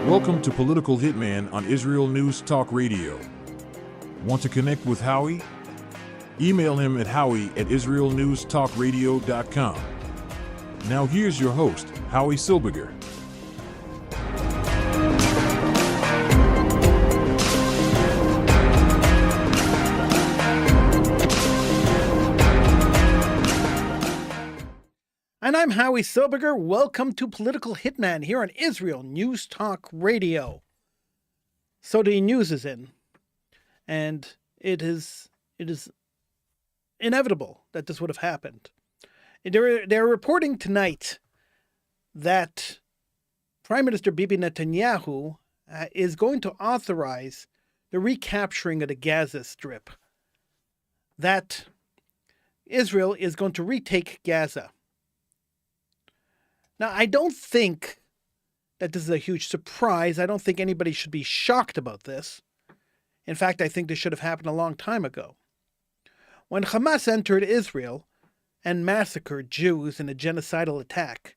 Welcome to Political Hitman on Israel News Talk Radio. Want to connect with Howie? Email him at howie@israelnewstalkradio.com. Now here's your host, Howie Silbiger. And I'm Howie Silbiger. Welcome to Political Hitman here on Israel News Talk Radio. So the news is in, and it is inevitable that this would have happened. They're reporting tonight that Prime Minister Bibi Netanyahu is going to authorize the recapturing of the Gaza Strip. That Israel is going to retake Gaza. Now, I don't think that this is a huge surprise. I don't think anybody should be shocked about this. In fact, I think this should have happened a long time ago. When Hamas entered Israel and massacred Jews in a genocidal attack,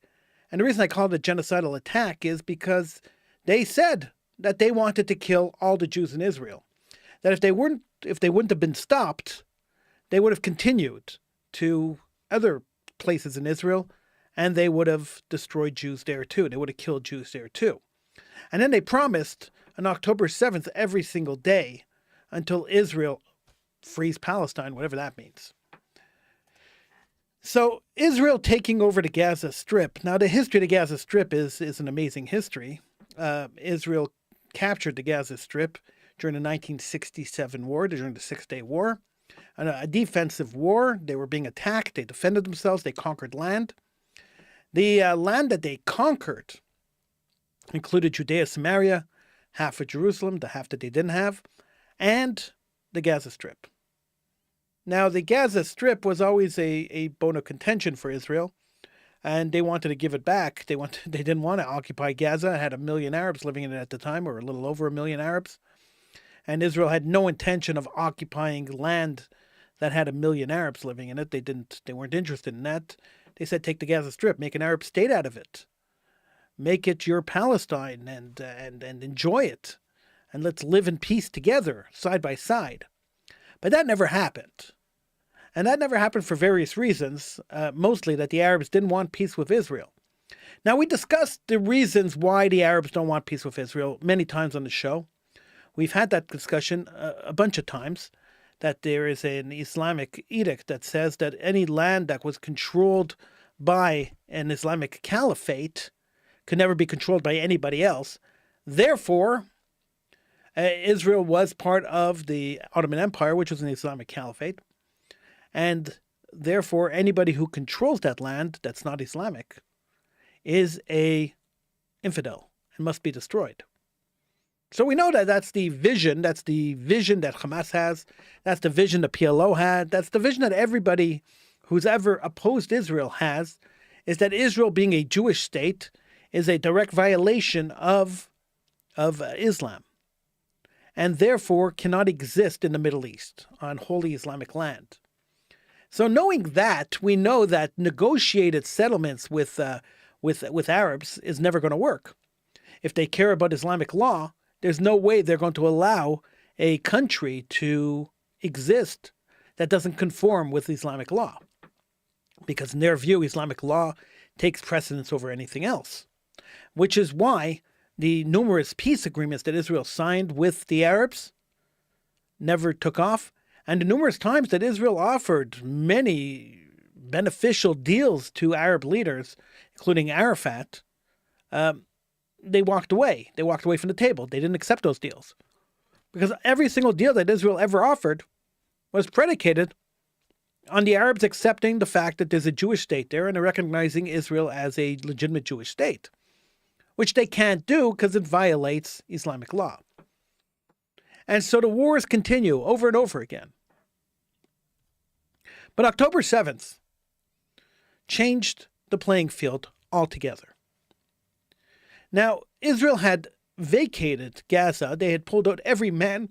and the reason I call it a genocidal attack is because they said that they wanted to kill all the Jews in Israel. That if they wouldn't have been stopped, they would have continued to other places in Israel, and they would have destroyed Jews there too. They would have killed Jews there too. And then they promised on October 7th every single day until Israel frees Palestine, whatever that means. So Israel taking over the Gaza Strip. Now the history of the Gaza Strip is an amazing history. Israel captured the Gaza Strip during the 1967 war, during the Six-Day War. A defensive war. They were being attacked. They defended themselves. They conquered land. The land that they conquered included Judea, Samaria, half of Jerusalem, the half that they didn't have, and the Gaza Strip. Now, the Gaza Strip was always a bone of contention for Israel, and they wanted to give it back. They didn't want to occupy Gaza. It had 1 million Arabs living in it at the time, or a little over 1 million Arabs. And Israel had no intention of occupying land that had 1 million Arabs living in it. They weren't interested in that. They said, take the Gaza Strip, make an Arab state out of it. Make it your Palestine and enjoy it. And let's live in peace together, side by side. But that never happened. And that never happened for various reasons, mostly that the Arabs didn't want peace with Israel. Now, we discussed the reasons why the Arabs don't want peace with Israel many times on the show. We've had that discussion a bunch of times, that there is an Islamic edict that says that any land that was controlled by an Islamic caliphate could never be controlled by anybody else. Therefore, Israel was part of the Ottoman Empire, which was an Islamic caliphate. And therefore, anybody who controls that land that's not Islamic is an infidel and must be destroyed. So we know that that's the vision that Hamas has, that's the vision the PLO had, that's the vision that everybody who's ever opposed Israel has, is that Israel being a Jewish state is a direct violation of Islam, and therefore cannot exist in the Middle East on holy Islamic land. So knowing that, we know that negotiated settlements with Arabs is never going to work. If they care about Islamic law, there's no way they're going to allow a country to exist that doesn't conform with Islamic law. Because in their view, Islamic law takes precedence over anything else. Which is why the numerous peace agreements that Israel signed with the Arabs never took off. And the numerous times that Israel offered many beneficial deals to Arab leaders, including Arafat, they walked away. They walked away from the table. They didn't accept those deals. Because every single deal that Israel ever offered was predicated on the Arabs accepting the fact that there's a Jewish state there and recognizing Israel as a legitimate Jewish state, which they can't do because it violates Islamic law. And so the wars continue over and over again. But October 7th changed the playing field altogether. Now, Israel had vacated Gaza. They had pulled out every man,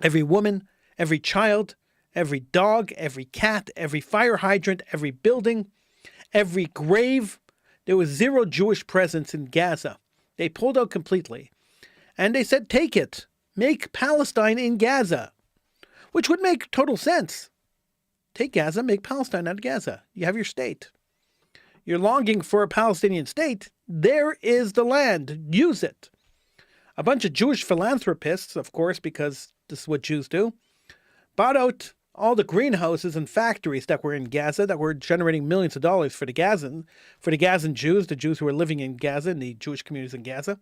every woman, every child, every dog, every cat, every fire hydrant, every building, every grave. There was zero Jewish presence in Gaza. They pulled out completely. And they said, take it. Make Palestine in Gaza, which would make total sense. Take Gaza, make Palestine out of Gaza. You have your state. You're longing for a Palestinian state. There is the land. Use it. A bunch of Jewish philanthropists, of course, because this is what Jews do, bought out all the greenhouses and factories that were in Gaza that were generating millions of dollars for the Gazan Jews, the Jews who were living in Gaza and the Jewish communities in Gaza.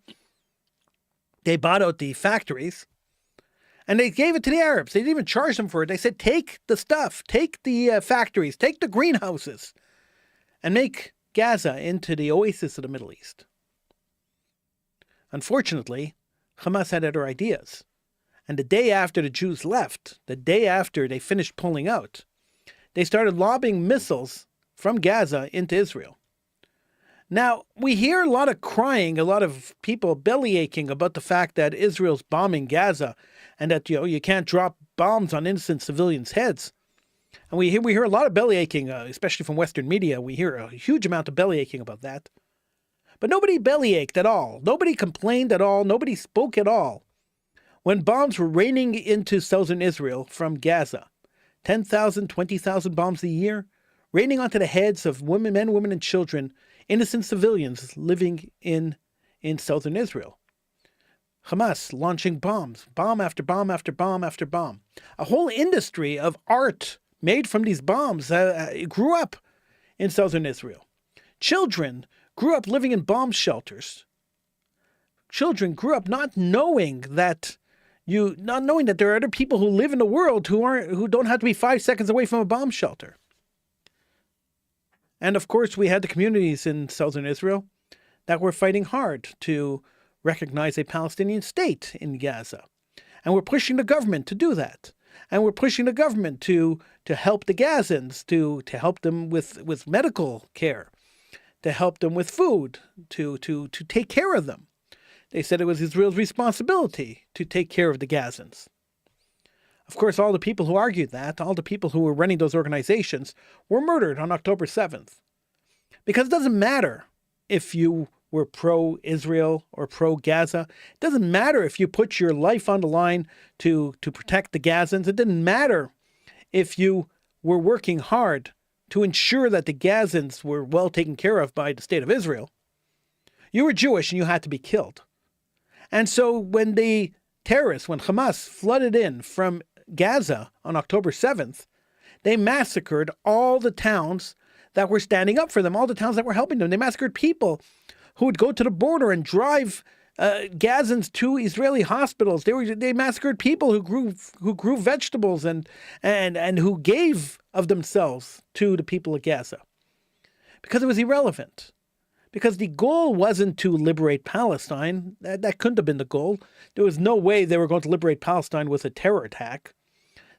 They bought out the factories and they gave it to the Arabs. They didn't even charge them for it. They said, take the stuff, take the factories, take the greenhouses, and make Gaza into the oasis of the Middle East. Unfortunately, Hamas had other ideas. And the day after the Jews left, the day after they finished pulling out, they started lobbing missiles from Gaza into Israel. Now, we hear a lot of crying, a lot of people belly aching about the fact that Israel's bombing Gaza and that, you can't drop bombs on innocent civilians' heads. And we hear a lot of belly aching, especially from Western media. We hear a huge amount of belly aching about that. But nobody belly ached at all. Nobody complained at all. Nobody spoke at all when bombs were raining into southern Israel from Gaza. 10,000, 20,000 bombs a year, raining onto the heads of men, women, and children, innocent civilians living in southern Israel. Hamas launching bombs, bomb after bomb after bomb after bomb. A whole industry of art made from these bombs grew up in southern Israel. Children grew up living in bomb shelters. Children grew up not knowing that there are other people who live in the world who don't have to be 5 seconds away from a bomb shelter. And of course, we had the communities in southern Israel that were fighting hard to recognize a Palestinian state in Gaza. And we're pushing the government to do that. And we're pushing the government to help the Gazans, to help them with medical care, to help them with food, to take care of them. They said it was Israel's responsibility to take care of the Gazans. Of course, all the people who argued that, all the people who were running those organizations, were murdered on October 7th. Because it doesn't matter if you were pro-Israel or pro-Gaza. It doesn't matter if you put your life on the line to protect the Gazans. It didn't matter if you were working hard to ensure that the Gazans were well taken care of by the state of Israel. You were Jewish and you had to be killed. And so when the terrorists, when Hamas flooded in from Gaza on October 7th, they massacred all the towns that were standing up for them, all the towns that were helping them. They massacred people who would go to the border and drive Gazans to Israeli hospitals. They massacred people who grew vegetables and who gave of themselves to the people of Gaza. Because it was irrelevant. Because the goal wasn't to liberate Palestine. That couldn't have been the goal. There was no way they were going to liberate Palestine with a terror attack.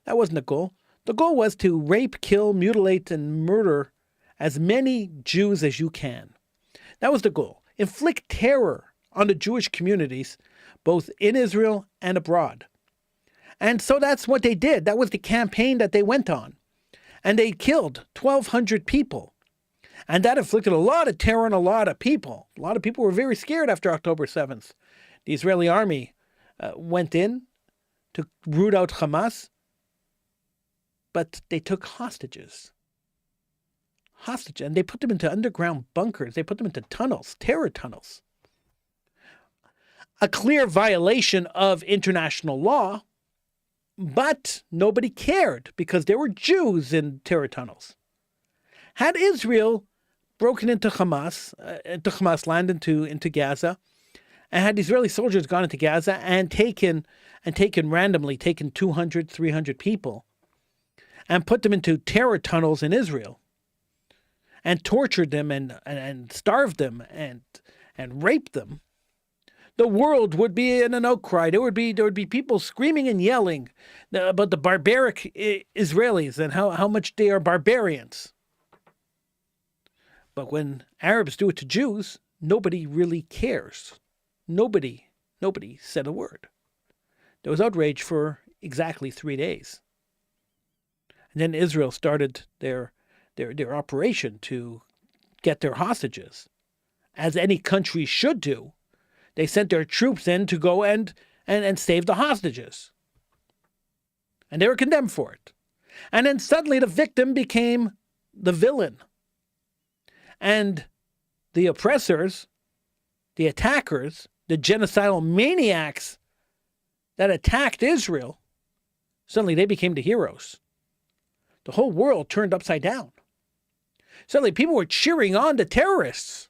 That wasn't the goal. The goal was to rape, kill, mutilate, and murder as many Jews as you can. That was the goal. Inflict terror on the Jewish communities, both in Israel and abroad. And so that's what they did. That was the campaign that they went on. And they killed 1,200 people. And that inflicted a lot of terror on a lot of people. A lot of people were very scared after October 7th. The Israeli army went in to root out Hamas, but they took hostages. And they put them into underground bunkers. They put them into tunnels, terror tunnels. A clear violation of international law, but nobody cared because there were Jews in terror tunnels. Had Israel broken into Hamas land, into Gaza, and had Israeli soldiers gone into Gaza and taken 200, 300 people and put them into terror tunnels in Israel and tortured them and starved them and raped them, the world would be in an outcry. There would be people screaming and yelling about the barbaric Israelis and how much they are barbarians. But when Arabs do it to Jews, nobody really cares. Nobody said a word. There was outrage for exactly 3 days. And then Israel started their operation to get their hostages, as any country should do, They sent their troops in to go and save the hostages. And they were condemned for it. And then suddenly the victim became the villain. And the oppressors, the attackers, the genocidal maniacs that attacked Israel, suddenly they became the heroes. The whole world turned upside down. Suddenly people were cheering on the terrorists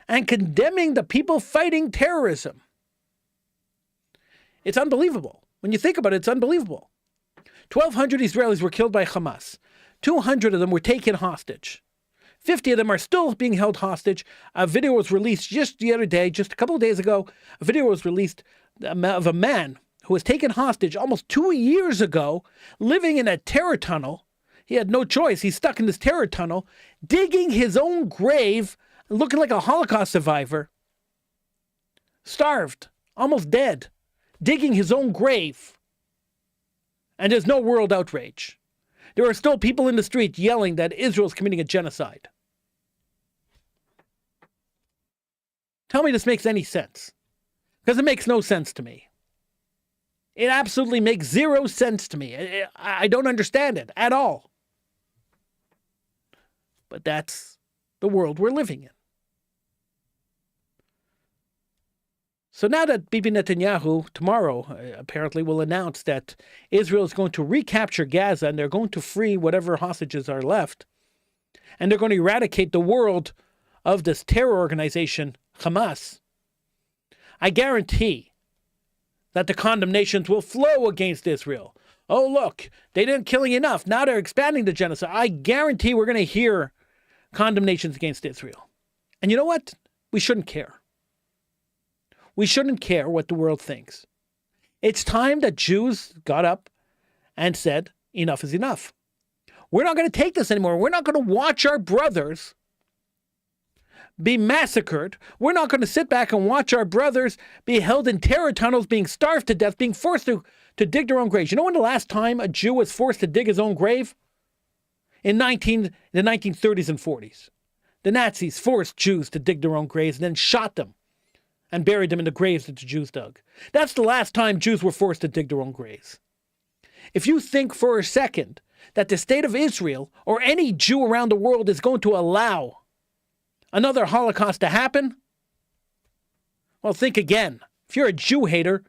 and condemning the people fighting terrorism. It's unbelievable. When you think about it, it's unbelievable. 1,200 Israelis were killed by Hamas. 200 of them were taken hostage. 50 of them are still being held hostage. A video was released just the other day, just a couple of days ago. A video was released of a man who was taken hostage almost 2 years ago, living in a terror tunnel. He had no choice. He's stuck in this terror tunnel, digging his own grave, looking like a Holocaust survivor. Starved, almost dead, digging his own grave. And there's no world outrage. There are still people in the street yelling that Israel is committing a genocide. Tell me this makes any sense. Because it makes no sense to me. It absolutely makes zero sense to me. I don't understand it at all. But that's the world we're living in. So now that Bibi Netanyahu tomorrow apparently will announce that Israel is going to recapture Gaza and they're going to free whatever hostages are left, and they're going to eradicate the world of this terror organization, Hamas, I guarantee that the condemnations will flow against Israel. Oh, look, they didn't kill enough. Now they're expanding the genocide. I guarantee we're going to hear condemnations against Israel. And you know what? We shouldn't care. We shouldn't care what the world thinks. It's time that Jews got up and said, enough is enough. We're not going to take this anymore. We're not going to watch our brothers be massacred. We're not going to sit back and watch our brothers be held in terror tunnels, being starved to death, being forced to dig their own graves. You know when the last time a Jew was forced to dig his own grave? In the 1930s and 40s. The Nazis forced Jews to dig their own graves and then shot them and buried them in the graves that the Jews dug. That's the last time Jews were forced to dig their own graves. If you think for a second that the state of Israel or any Jew around the world is going to allow another Holocaust to happen, well, think again. If you're a Jew hater,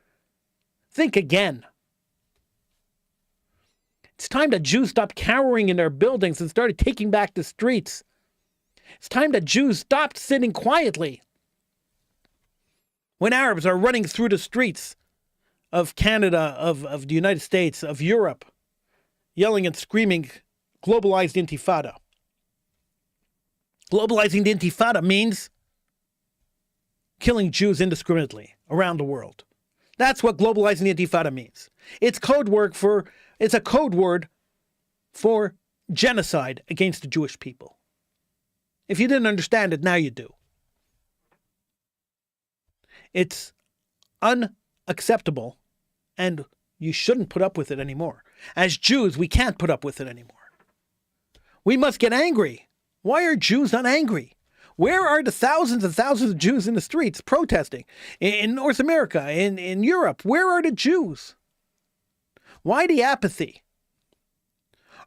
think again. It's time that Jews stopped cowering in their buildings and started taking back the streets. It's time that Jews stopped sitting quietly when Arabs are running through the streets of Canada, of the United States, of Europe, yelling and screaming, globalized intifada. Globalizing the intifada means killing Jews indiscriminately around the world. That's what globalizing the intifada means. It's a code word for genocide against the Jewish people. If you didn't understand it, now you do. It's unacceptable, and you shouldn't put up with it anymore. As Jews, we can't put up with it anymore. We must get angry. Why are Jews not angry? Where are the thousands and thousands of Jews in the streets protesting? In North America, in Europe, where are the Jews? Why the apathy?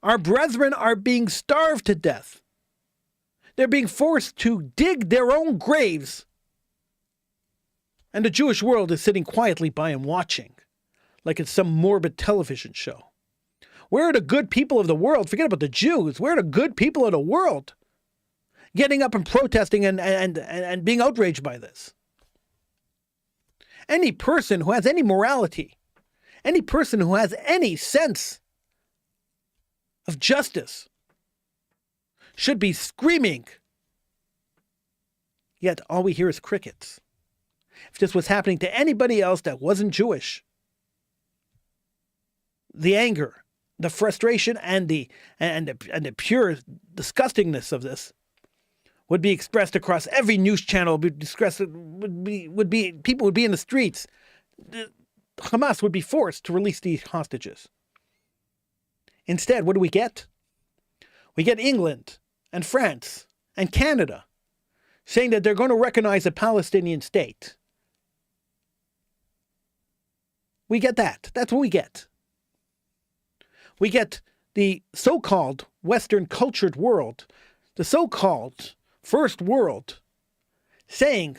Our brethren are being starved to death. They're being forced to dig their own graves. And the Jewish world is sitting quietly by and watching, like it's some morbid television show. Where are the good people of the world? Forget about the Jews. Where are the good people of the world? Getting up and protesting and being outraged by this. Any person who has any morality, any person who has any sense of justice should be screaming. Yet all we hear is crickets. If this was happening to anybody else that wasn't Jewish, the anger, the frustration, and the pure disgustingness of this would be expressed across every news channel. Would be people would be in the streets. Hamas would be forced to release these hostages. Instead, what do we get? We get England and France and Canada saying that they're going to recognize a Palestinian state. We get that. That's what we get. We get the so-called Western cultured world, the so-called first world, saying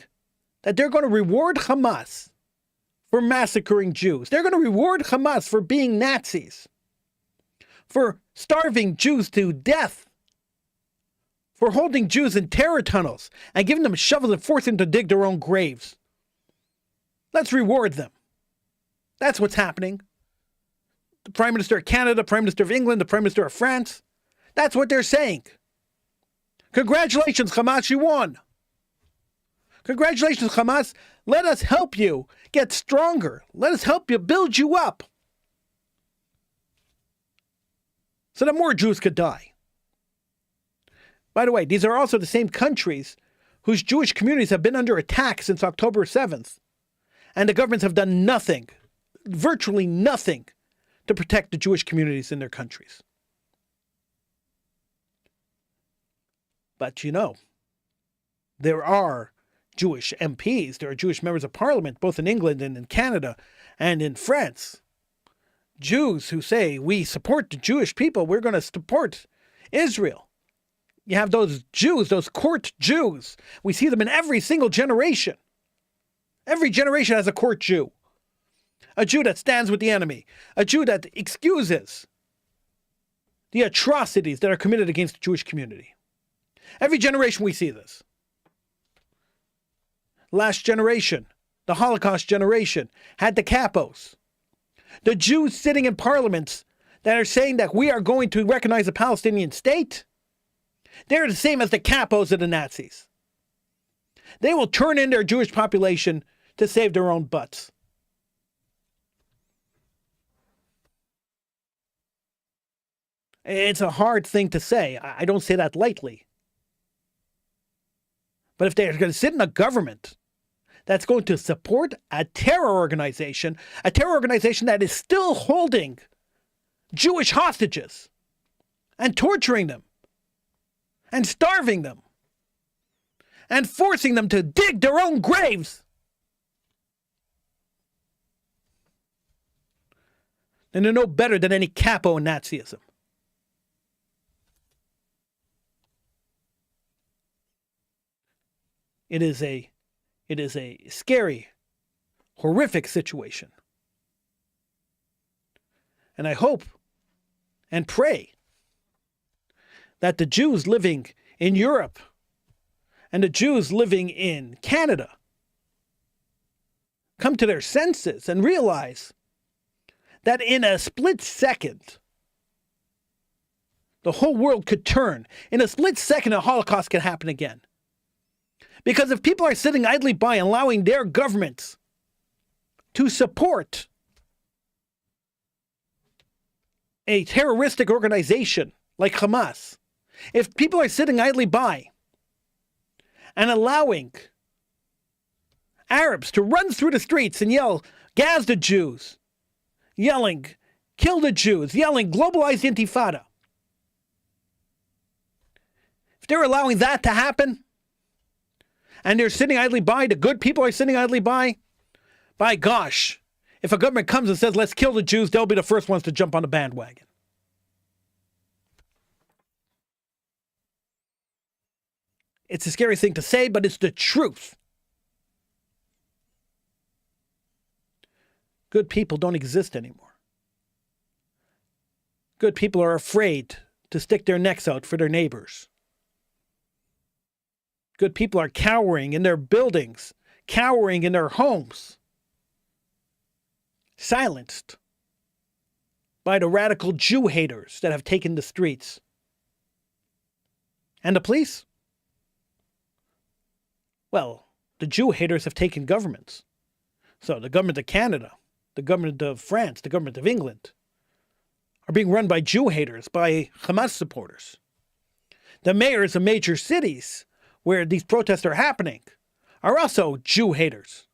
that they're going to reward Hamas for massacring Jews. They're going to reward Hamas for being Nazis, for starving Jews to death, for holding Jews in terror tunnels and giving them shovels and forcing them to dig their own graves. Let's reward them. That's what's happening. The Prime Minister of Canada, the Prime Minister of England, the Prime Minister of France, that's what they're saying. Congratulations, Hamas, you won. Congratulations, Hamas. Let us help you get stronger. Let us help you build you up so that more Jews could die. By the way, these are also the same countries whose Jewish communities have been under attack since October 7th. And the governments have done nothing, virtually nothing, to protect the Jewish communities in their countries. But you know, there are Jewish MPs, there are Jewish members of parliament, both in England and in Canada and in France. Jews who say, we support the Jewish people, we're going to support Israel. You have those Jews, those court Jews. We see them in every single generation. Every generation has a court Jew. A Jew that stands with the enemy. A Jew that excuses the atrocities that are committed against the Jewish community. Every generation we see this. Last generation, the Holocaust generation, had the capos. The Jews sitting in parliaments that are saying that we are going to recognize a Palestinian state, they're the same as the capos of the Nazis. They will turn in their Jewish population to save their own butts. It's a hard thing to say. I don't say that lightly. But if they're going to sit in a government that's going to support a terror organization that is still holding Jewish hostages and torturing them and starving them and forcing them to dig their own graves, then they're no better than any capo in Nazism. It is a scary, horrific situation. And I hope and pray that the Jews living in Europe and the Jews living in Canada come to their senses and realize that in a split second, the whole world could turn. In a split second, a Holocaust could happen again. Because if people are sitting idly by and allowing their governments to support a terroristic organization like Hamas, if people are sitting idly by and allowing Arabs to run through the streets and yell, "Gaz the Jews," yelling, "Kill the Jews," yelling, "Globalize the Intifada," if they're allowing that to happen, and they're sitting idly by, the good people are sitting idly by gosh, if a government comes and says, "Let's kill the Jews," they'll be the first ones to jump on the bandwagon. It's a scary thing to say, but it's the truth. Good people don't exist anymore. Good people are afraid to stick their necks out for their neighbors. Good people are cowering in their buildings, cowering in their homes, silenced by the radical Jew haters that have taken the streets. And the police? Well, the Jew haters have taken governments. So the government of Canada, the government of France, the government of England are being run by Jew haters, by Hamas supporters. The mayors of major cities where these protests are happening are also Jew haters.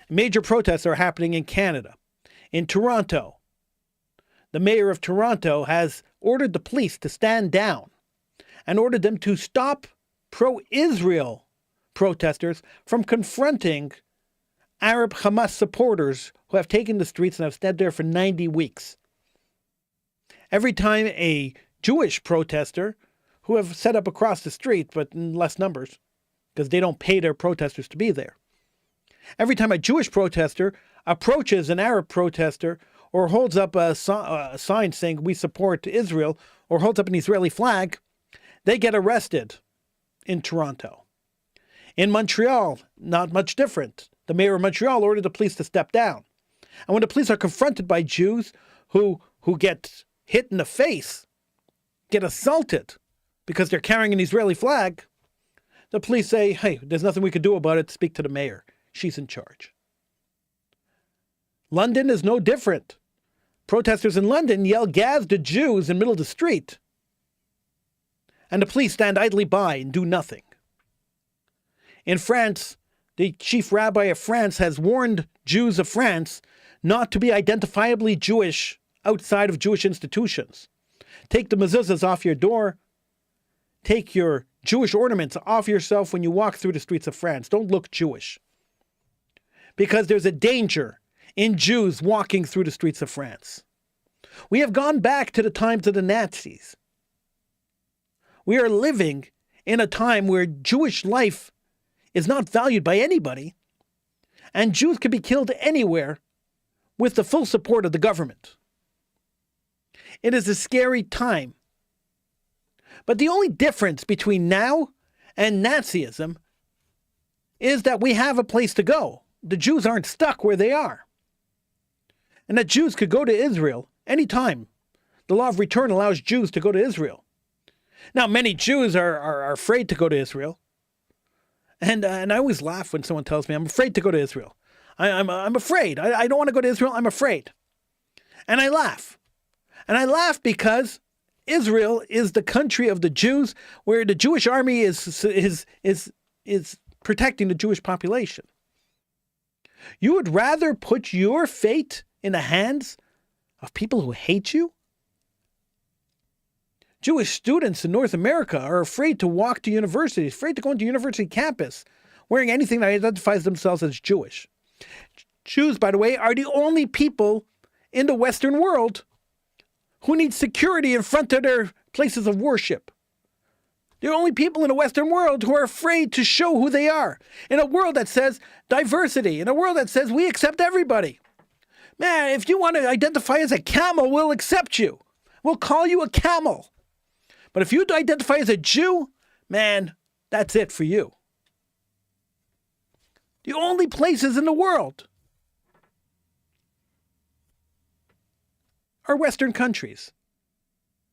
Major protests are happening in Canada. In Toronto, the mayor of Toronto has ordered the police to stand down and ordered them to stop pro-Israel protesters from confronting Arab Hamas supporters who have taken the streets and have stayed there for 90 weeks. Every time a Jewish protester, who have set up across the street, but in less numbers, because they don't pay their protesters to be there. Every time a Jewish protester approaches an Arab protester or holds up a sign saying we support Israel or holds up an Israeli flag, they get arrested in Toronto. In Montreal, not much different. The mayor of Montreal ordered the police to step down. And when the police are confronted by Jews who get hit in the face, get assaulted because they're carrying an Israeli flag, the police say, hey, there's nothing we can do about it. Speak to the mayor. She's in charge. London is no different. Protesters in London yell "Gaz to Jews" in the middle of the street. And the police stand idly by and do nothing. In France, the chief rabbi of France has warned Jews of France not to be identifiably Jewish outside of Jewish institutions. Take the mezuzahs off your door. Take your Jewish ornaments off yourself when you walk through the streets of France. Don't look Jewish. Because there's a danger in Jews walking through the streets of France. We have gone back to the times of the Nazis. We are living in a time where Jewish life is not valued by anybody, and Jews can be killed anywhere with the full support of the government. It is a scary time. But the only difference between now and Nazism is that we have a place to go. The Jews aren't stuck where they are. And that Jews could go to Israel anytime. The law of return allows Jews to go to Israel. Now, many Jews are afraid to go to Israel. And I always laugh when someone tells me, I'm afraid to go to Israel. I'm afraid. I don't want to go to Israel. I'm afraid. And I laugh. And I laugh because Israel is the country of the Jews, where the Jewish army is protecting the Jewish population. You would rather put your fate in the hands of people who hate you? Jewish students in North America are afraid to walk to universities, afraid to go into university campus, wearing anything that identifies themselves as Jewish. Jews, by the way, are the only people in the Western world who need security in front of their places of worship. They're the only people in the Western world who are afraid to show who they are. In a world that says diversity, in a world that says we accept everybody. Man, if you want to identify as a camel, we'll accept you. We'll call you a camel. But if you identify as a Jew, man, that's it for you. The only places in the world are Western countries,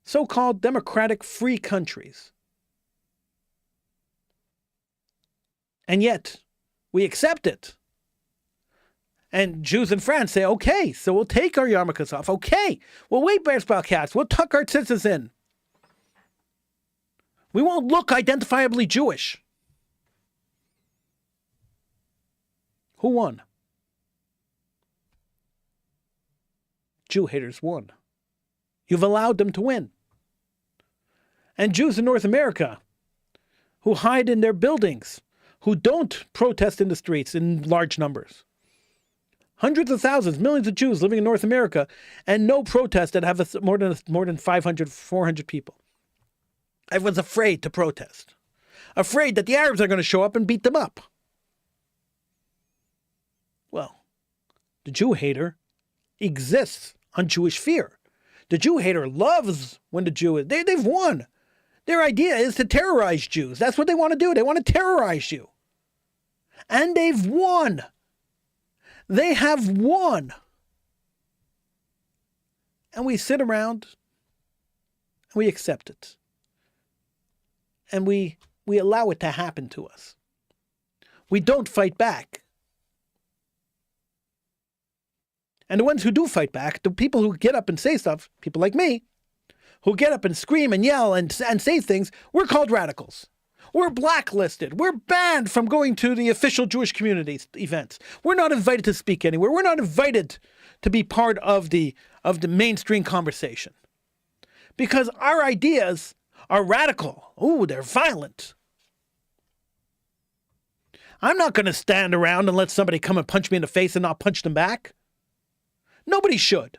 so-called democratic free countries. And yet, we accept it. And Jews in France say, okay, so we'll take our yarmulkes off. Okay, we'll wear baseball caps. We'll tuck our tzitzis in. We won't look identifiably Jewish. Who won? Jew haters won. You've allowed them to win. And Jews in North America who hide in their buildings, who don't protest in the streets in large numbers. Hundreds of thousands, millions of Jews living in North America, and no protest that have more than 500, 400 people. Everyone's afraid to protest. Afraid that the Arabs are going to show up and beat them up. Well, the Jew hater exists on Jewish fear. The Jew hater loves when the Jew is... They've won. Their idea is to terrorize Jews. That's what they want to do. They want to terrorize you. And they've won. They have won. And we sit around and we accept it. And we allow it to happen to us. We don't fight back. And the ones who do fight back, the people who get up and say stuff, people like me, who get up and scream and yell and say things, we're called radicals. We're blacklisted. We're banned from going to the official Jewish communities events. We're not invited to speak anywhere. We're not invited to be part of the mainstream conversation. Because our ideas are radical. Ooh, they're violent. I'm not going to stand around and let somebody come and punch me in the face and not punch them back. Nobody should.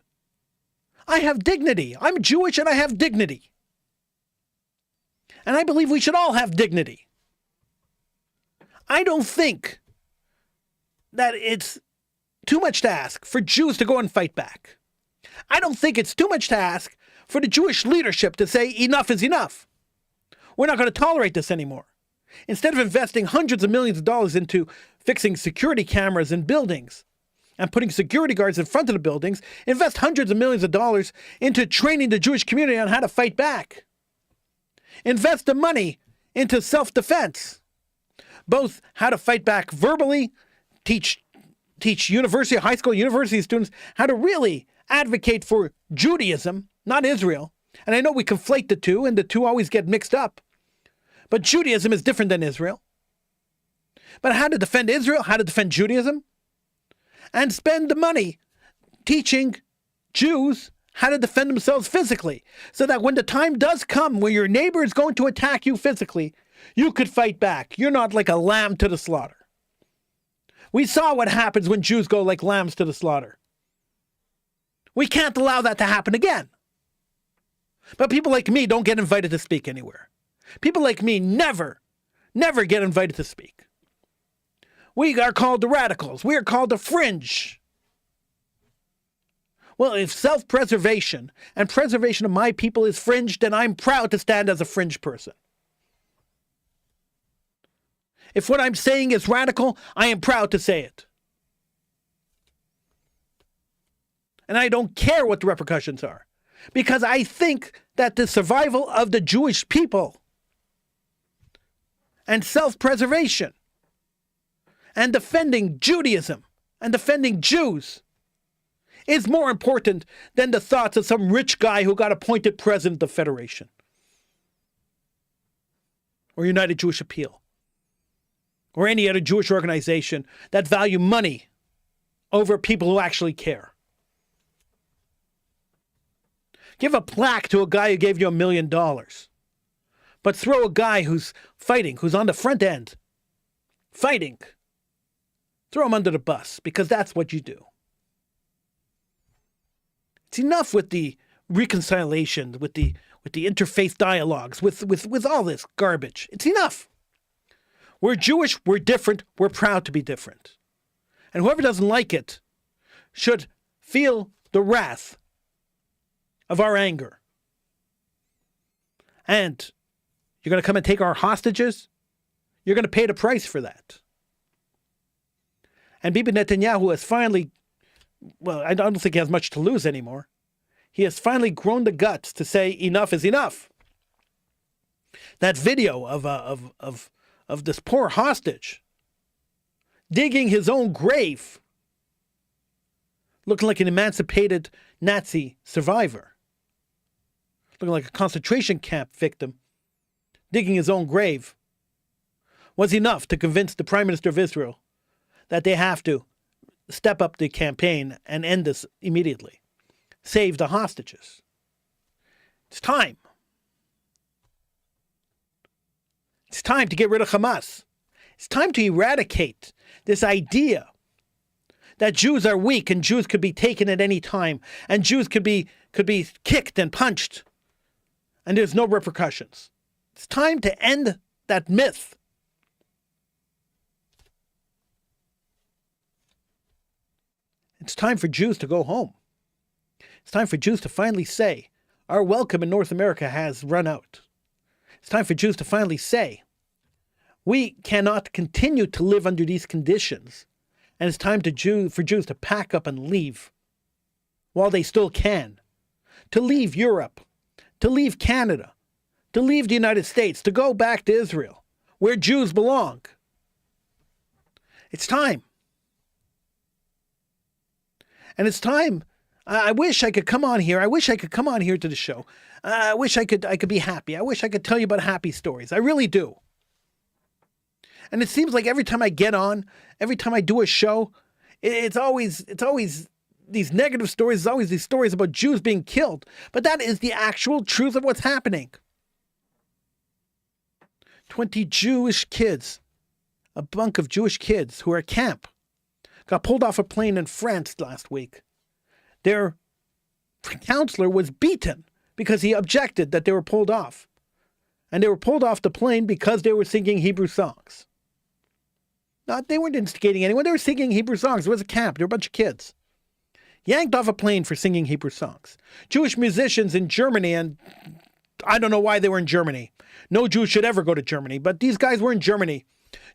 I have dignity. I'm Jewish and I have dignity. And I believe we should all have dignity. I don't think that it's too much to ask for Jews to go and fight back. I don't think it's too much to ask for the Jewish leadership to say enough is enough. We're not going to tolerate this anymore. Instead of investing hundreds of millions of dollars into fixing security cameras in buildings and putting security guards in front of the buildings, invest hundreds of millions of dollars into training the Jewish community on how to fight back. Invest the money into self-defense, both how to fight back verbally, teach university, high school, university students how to really advocate for Judaism, not Israel. And I know we conflate the two, and the two always get mixed up. But Judaism is different than Israel. But how to defend Israel, how to defend Judaism, and spend the money teaching Jews how to defend themselves physically, so that when the time does come where your neighbor is going to attack you physically, you could fight back. You're not like a lamb to the slaughter. We saw what happens when Jews go like lambs to the slaughter. We can't allow that to happen again. But people like me don't get invited to speak anywhere. People like me never get invited to speak. We are called the radicals. We are called the fringe. Well, if self-preservation and preservation of my people is fringe, then I'm proud to stand as a fringe person. If what I'm saying is radical, I am proud to say it. And I don't care what the repercussions are, because I think that the survival of the Jewish people and self-preservation and defending Judaism and defending Jews is more important than the thoughts of some rich guy who got appointed president of the Federation or United Jewish Appeal or any other Jewish organization that value money over people who actually care. Give a plaque to a guy who gave you $1 million, but throw a guy who's fighting, who's on the front end, fighting, throw him under the bus, because that's what you do. It's enough with the reconciliation, with the interfaith dialogues, with all this garbage. It's enough. We're Jewish, we're different, we're proud to be different. And whoever doesn't like it should feel the wrath of our anger. And you're going to come and take our hostages? You're going to pay the price for that. And Bibi Netanyahu has finally, well, I don't think he has much to lose anymore. He has finally grown the guts to say enough is enough. That video of this poor hostage digging his own grave, looking like an emancipated Nazi survivor, looking like a concentration camp victim, digging his own grave, was enough to convince the Prime Minister of Israel that they have to step up the campaign and end this immediately. Save the hostages. It's time. It's time to get rid of Hamas. It's time to eradicate this idea that Jews are weak and Jews could be taken at any time and Jews could be kicked and punched and there's no repercussions. It's time to end that myth. It's time for Jews to go home. It's time for Jews to finally say, our welcome in North America has run out. It's time for Jews to finally say, we cannot continue to live under these conditions. And it's time for Jews to pack up and leave while they still can. To leave Europe, to leave Canada, to leave the United States, to go back to Israel, where Jews belong. It's time. And it's time. I wish I could come on here. I wish I could come on here to the show. I wish I could be happy. I wish I could tell you about happy stories. I really do. And it seems like every time I get on, every time I do a show, it's always these negative stories. It's always these stories about Jews being killed. But that is the actual truth of what's happening. 20 Jewish kids, a bunk of Jewish kids who are at camp, got pulled off a plane in France last week. Their counselor was beaten because he objected that they were pulled off. And they were pulled off the plane because they were singing Hebrew songs. They weren't instigating anyone. They were singing Hebrew songs. It was a camp. There were a bunch of kids. Yanked off a plane for singing Hebrew songs. Jewish musicians in Germany, and I don't know why they were in Germany. No Jew should ever go to Germany, but these guys were in Germany.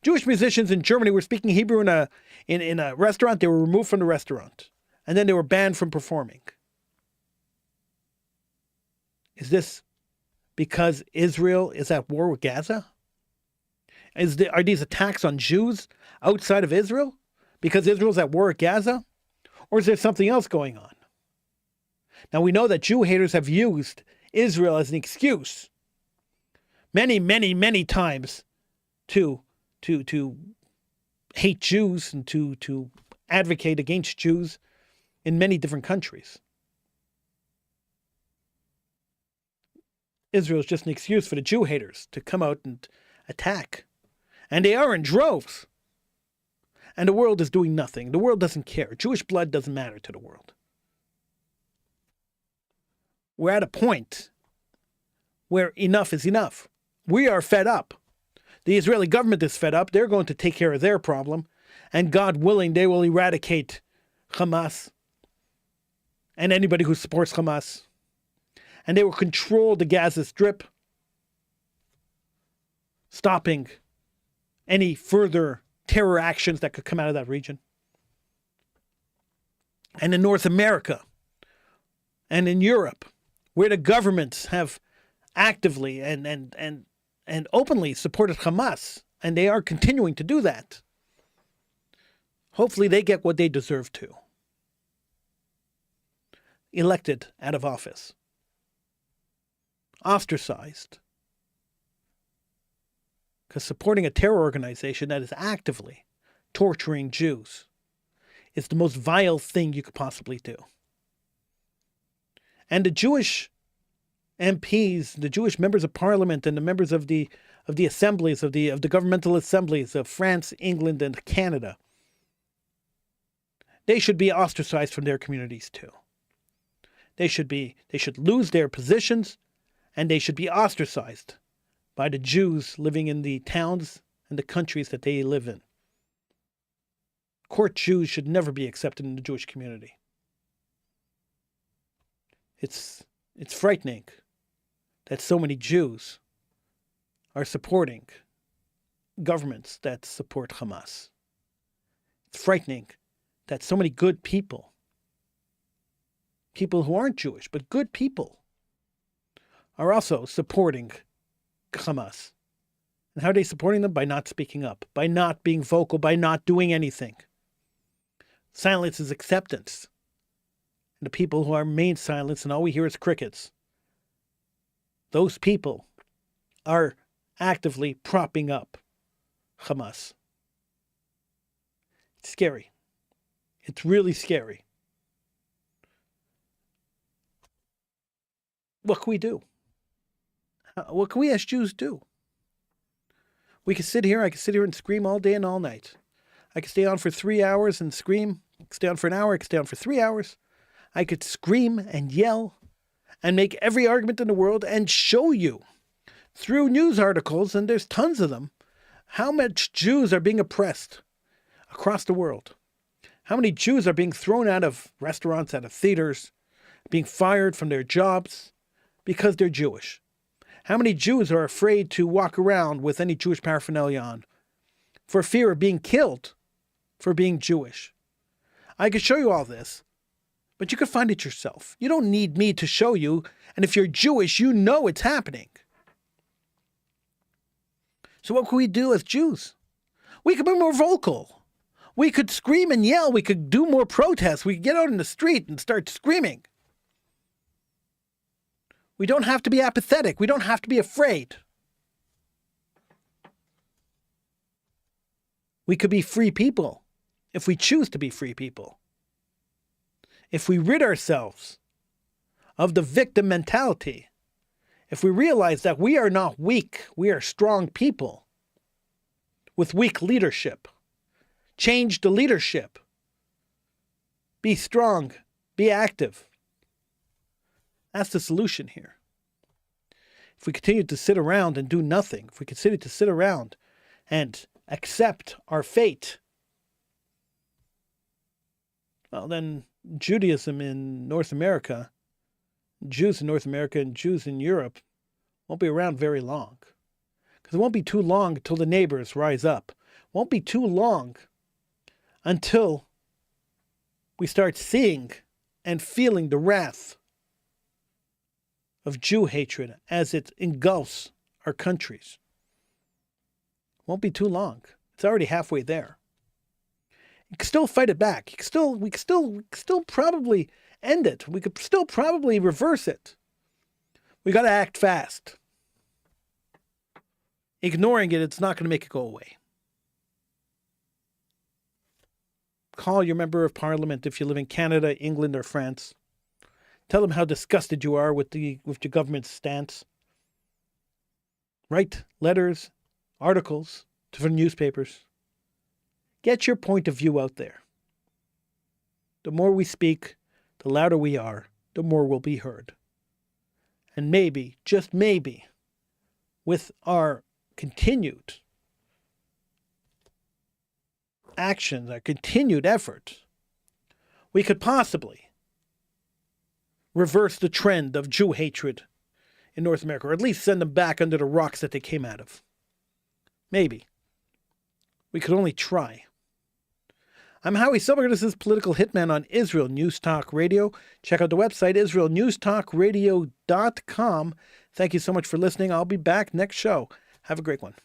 Jewish musicians in Germany were speaking Hebrew in a restaurant. They were removed from the restaurant. And then they were banned from performing. Is this because Israel is at war with Gaza? Are these attacks on Jews outside of Israel because Israel's at war with Gaza? Or is there something else going on? Now we know that Jew haters have used Israel as an excuse many, many, many times to hate Jews and to advocate against Jews in many different countries. Israel is just an excuse for the Jew haters to come out and attack. And they are in droves. And the world is doing nothing. The world doesn't care. Jewish blood doesn't matter to the world. We're at a point where enough is enough. We are fed up. The Israeli government is fed up. They're going to take care of their problem. And God willing, they will eradicate Hamas and anybody who supports Hamas. And they will control the Gaza Strip, stopping any further terror actions that could come out of that region. And in North America and in Europe, where the governments have actively and openly supported Hamas, and they are continuing to do that, hopefully they get what they deserve to. Elected out of office. Ostracized. Because supporting a terror organization that is actively torturing Jews is the most vile thing you could possibly do. And the Jewish MPs, the Jewish members of parliament and the members of the assemblies, of the governmental assemblies of France, England, and Canada, they should be ostracized from their communities too. They should lose their positions, and they should be ostracized by the Jews living in the towns and the countries that they live in. Court Jews should never be accepted in the Jewish community. It's frightening that so many Jews are supporting governments that support Hamas. It's frightening that so many good people who aren't Jewish, but good people, are also supporting Hamas. And how are they supporting them? By not speaking up, by not being vocal, by not doing anything. Silence is acceptance. And the people who are remain silent and all we hear is crickets, those people are actively propping up Hamas. It's scary. It's really scary. What can we do? What can we as Jews do? I could sit here and scream all day and all night. I could stay on for 3 hours and scream. I could stay on for an hour. I could stay on for 3 hours. I could scream and yell and make every argument in the world and show you through news articles, and there's tons of them, how much Jews are being oppressed across the world. How many Jews are being thrown out of restaurants, out of theaters, being fired from their jobs because they're Jewish. How many Jews are afraid to walk around with any Jewish paraphernalia on for fear of being killed for being Jewish? I could show you all this, but you could find it yourself. You don't need me to show you, and if you're Jewish, you know it's happening. So what can we do as Jews? We could be more vocal. We could scream and yell. We could do more protests. We could get out in the street and start screaming. We don't have to be apathetic. We don't have to be afraid. We could be free people if we choose to be free people. If we rid ourselves of the victim mentality, if we realize that we are not weak, we are strong people with weak leadership. Change the leadership. Be strong. Be active. That's the solution here. If we continue to sit around and do nothing, if we continue to sit around and accept our fate, well, then Judaism in North America, Jews in North America and Jews in Europe won't be around very long. Because it won't be too long until the neighbors rise up. It won't be too long until we start seeing and feeling the wrath of Jew hatred as it engulfs our countries. Won't be too long. It's already halfway there. You can still fight it back. We could still probably end it. We could still probably reverse it. We got to act fast. Ignoring it, it's not going to make it go away. Call your member of parliament if you live in Canada, England, or France. Tell them how disgusted you are with your government's stance. Write letters, articles to the newspapers. Get your point of view out there. The more we speak, the louder we are, the more we'll be heard. And maybe, just maybe, with our continued actions, our continued effort, we could possibly reverse the trend of Jew hatred in North America, or at least send them back under the rocks that they came out of. Maybe. We could only try. I'm Howie Silbiger. This is Political Hitman on Israel News Talk Radio. Check out the website, israelnewstalkradio.com. Thank you so much for listening. I'll be back next show. Have a great one.